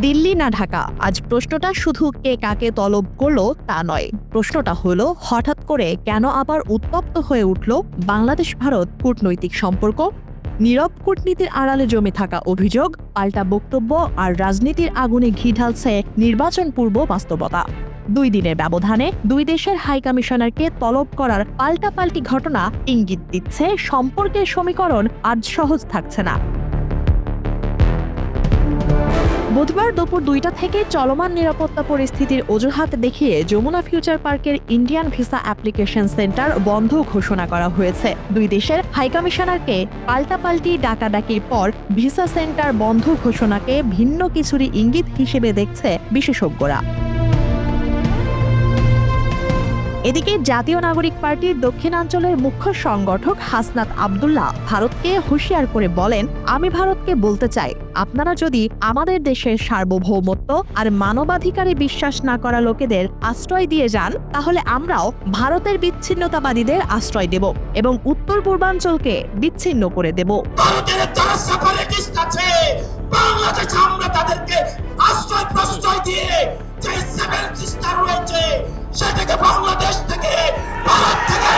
দিল্লি না ঢাকা, আজ প্রশ্নটা শুধু কে কাকে তলব করলো তা নয়। প্রশ্নটা হলো, হঠাৎ করে কেন আবার উত্তপ্ত হয়ে উঠল বাংলাদেশ ভারত কূটনৈতিক সম্পর্ক? নীরব কূটনীতির আড়ালে জমে থাকা অভিযোগ, পাল্টা বক্তব্য আর রাজনীতির আগুনে ঘি ঢালছে নির্বাচন পূর্ব বাস্তবতা। 2 দিনের ব্যবধানে 2 দেশের হাই কমিশনারকে তলব করার পাল্টাপাল্টি ঘটনা ইঙ্গিত দিচ্ছে সম্পর্কের সমীকরণ আজ সহজ থাকছে না। বুধবার দুপুর 2টা থেকে চলমান নিরাপত্তা পরিস্থিতির অজুহাত দেখিয়ে যমুনা ফিউচার পার্কের ইন্ডিয়ান ভিসা অ্যাপ্লিকেশন সেন্টার বন্ধ ঘোষণা করা হয়েছে। 2 দেশের হাইকমিশনারকে পাল্টাপাল্টি ডাকাডাকির পর ভিসা সেন্টার বন্ধ ঘোষণাকে ভিন্ন কিছুরই ইঙ্গিত হিসেবে দেখছে বিশেষজ্ঞরা। এদিকে জাতীয় নাগরিক পার্টির দক্ষিণাঞ্চলের মুখ্য সংগঠক হাসনাত আব্দুল্লাহ ভারতকে হুঁশিয়ার করে বলেন, আমি ভারতকে বলতে চাই, আপনারা যদি আমাদের দেশের সার্বভৌমত্ব আর মানবাধিকারে বিশ্বাস না করা লোকেদের আশ্রয় দিয়ে যান, তাহলে আমরাও ভারতের বিচ্ছিন্নতাবাদীদের আশ্রয় দেব এবং উত্তর পূর্বাঞ্চলকে বিচ্ছিন্ন করে দেব। বাংলাদেশে আমরা তাদেরকে আশ্রয় প্রশ্রয় দিয়ে যে 7 সিস্টার রয়েছে সেটাকে বাংলাদেশ থেকে ভারত থেকে।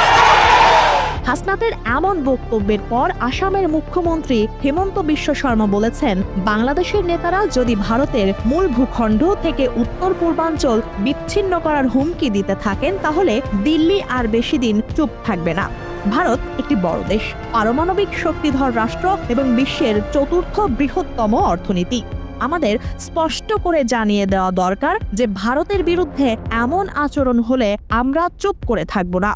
হাসনাতের এমন বক্তব্যের পর আসামের মুখ্যমন্ত্রী হেমন্ত বিশ্ব শর্মা বলেছেন, বাংলাদেশের নেতারা যদি ভারতের মূল ভূখণ্ড থেকে উত্তর পূর্বাঞ্চল বিচ্ছিন্ন করার হুমকি দিতে থাকেন, তাহলে দিল্লি আর বেশি দিন চুপ থাকবে না। ভারত একটি বড় দেশ, পারমাণবিক শক্তিধর রাষ্ট্র এবং বিশ্বের 4র্থ বৃহত্তম অর্থনীতি। আমাদের স্পষ্ট করে জানিয়ে দেওয়া দরকার যে ভারতের বিরুদ্ধে এমন আচরণ হলে আমরা চুপ করে থাকব না।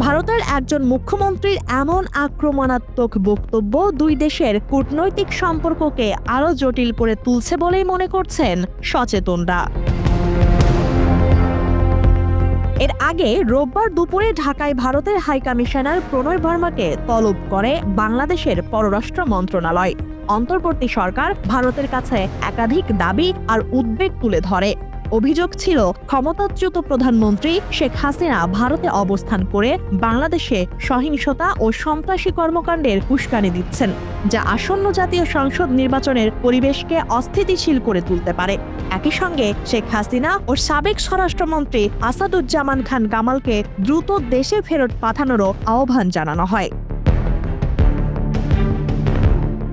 ভারতের একজন মুখ্যমন্ত্রীর এমন আক্রমণাত্মক বক্তব্য 2 দেশের কূটনৈতিক সম্পর্ককে আরও জটিল করে তুলছে বলেই মনে করছেন সচেতনরা। এর আগে রোববার দুপুরে ঢাকায় ভারতের হাইকমিশনার প্রণয় ভার্মাকে তলব করে বাংলাদেশের পররাষ্ট্র মন্ত্রণালয়। অন্তর্বর্তী সরকার ভারতের কাছে একাধিক দাবি আর উদ্বেগ তুলে ধরে। অভিযোগ ছিল, ক্ষমতাচ্যুত প্রধানমন্ত্রী শেখ হাসিনা ভারতে অবস্থান করে বাংলাদেশে সহিংসতা ও সন্ত্রাসী কর্মকাণ্ডের উস্কানি দিচ্ছেন, যা আসন্ন জাতীয় সংসদ নির্বাচনের পরিবেশকে অস্থিতিশীল করে তুলতে পারে। একই সঙ্গে শেখ হাসিনা ও সাবেক স্বরাষ্ট্রমন্ত্রী আসাদুজ্জামান খান কামালকে দ্রুত দেশে ফেরত পাঠানোরও আহ্বান জানানো হয়।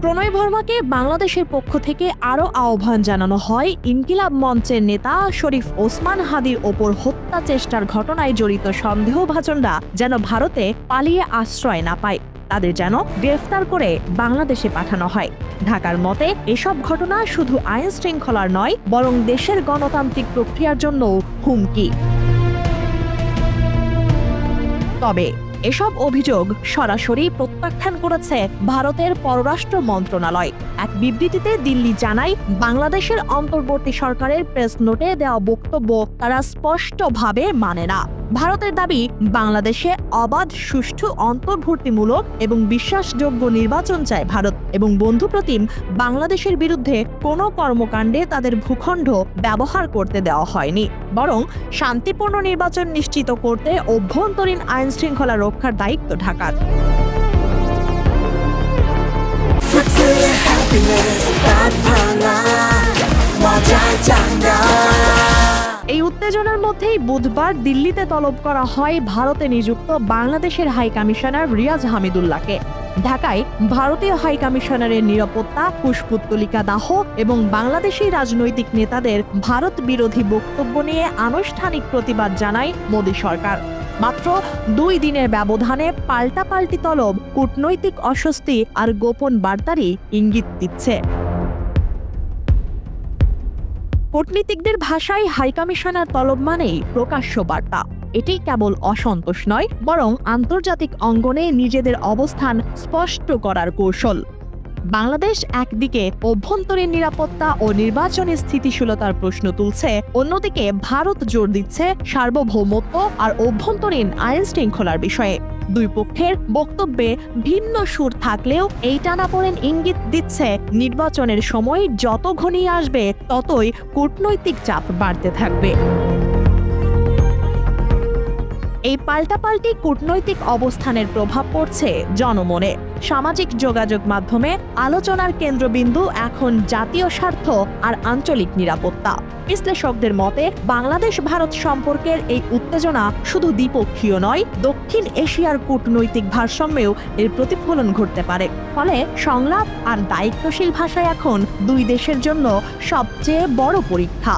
প্রণয় ভার্মাকে বাংলাদেশের পক্ষ থেকে আরও আহ্বান জানানো হয়, ইনকিলাব মঞ্চের নেতা শরীফ ওসমান হাদির ওপর হত্যা চেষ্টার ঘটনায় জড়িত সন্দেহভাজনরা যেন ভারতে পালিয়ে আশ্রয় না পায়, তাদের যেন গ্রেফতার করে বাংলাদেশে পাঠানো হয়। ঢাকার মতে এসব ঘটনা শুধু আইন শৃঙ্খলার নয়, বরং দেশের গণতান্ত্রিক প্রক্রিয়ার জন্যও হুমকি। তবে এসব অভিযোগ সরাসরি প্রত্যাখ্যান করেছে ভারতের পররাষ্ট্র মন্ত্রণালয়। এক বিবৃতিতে দিল্লি জানায়, বাংলাদেশের অন্তর্বর্তী সরকারের প্রেস নোটে দেওয়া বক্তব্য তারা স্পষ্টভাবে মানে না। ভারতের দাবি, বাংলাদেশে অবাধ, সুষ্ঠু, অন্তর্ভুক্তিমূলক এবং বিশ্বাসযোগ্য নির্বাচন চায় ভারত এবং বন্ধুপ্রতিম বাংলাদেশের বিরুদ্ধে কোনো কর্মকাণ্ডে তাদের ভূখণ্ড ব্যবহার করতে দেওয়া হয়নি, বরং শান্তিপূর্ণ নির্বাচন নিশ্চিত করতে অভ্যন্তরীণ আইন শৃঙ্খলা রক্ষার দায়িত্ব ঢাকার। এই উত্তেজনার মধ্যেই বুধবার দিল্লিতে তলব করা হয় ভারতে নিযুক্ত বাংলাদেশের হাই কমিশনার রিয়াজ হামিদুল্লাহকে। ঢাকায় ভারতীয় হাই কমিশনারের নিরাপত্তা, কুশপুত্তলিকা দাহ এবং বাংলাদেশি রাজনৈতিক নেতাদের ভারত বিরোধী বক্তব্য নিয়ে আনুষ্ঠানিক প্রতিবাদ জানায় মোদী সরকার। মাত্র 2 দিনের ব্যবধানে পাল্টাপাল্টি তলব কূটনৈতিক অস্বস্তি আর গোপন বার্তারই ইঙ্গিত দিচ্ছে। কূটনীতিকদের ভাষায় হাইকমিশনার তলব মানেই প্রকাশ্য বার্তা। এটি কেবল অসন্তোষ নয়, বরং আন্তর্জাতিক অঙ্গনে নিজেদের অবস্থান স্পষ্ট করার কৌশল। বাংলাদেশ একদিকে অভ্যন্তরীণ নিরাপত্তা ও নির্বাচনী স্থিতিশীলতার প্রশ্ন তুলছে, অন্যদিকে ভারত জোর দিচ্ছে সার্বভৌমত্ব আর অভ্যন্তরীণ আইন শৃঙ্খলার বিষয়ে। 2 পক্ষের বক্তব্যে ভিন্ন সুর থাকলেও এই টানাপোড়েন ইঙ্গিত দিচ্ছে, নির্বাচনের সময় যত ঘনিয়ে আসবে ততই কূটনৈতিক চাপ বাড়তে থাকবে। এই পাল্টাপাল্টি কূটনৈতিক অবস্থানের প্রভাব পড়ছে জনমনে। সামাজিক যোগাযোগ মাধ্যমে আলোচনার কেন্দ্রবিন্দু এখন জাতীয় স্বার্থ আর আঞ্চলিক নিরাপত্তা। বিশ্লেষকদের মতে বাংলাদেশ ভারত সম্পর্কের এই উত্তেজনা শুধু দ্বিপক্ষীয় নয়, দক্ষিণ এশিয়ার কূটনৈতিক ভারসাম্যেও এর প্রতিফলন ঘটতে পারে। ফলে সংলাপ আর দায়িত্বশীল ভাষায় এখন দুই দেশের জন্য সবচেয়ে বড় পরীক্ষা।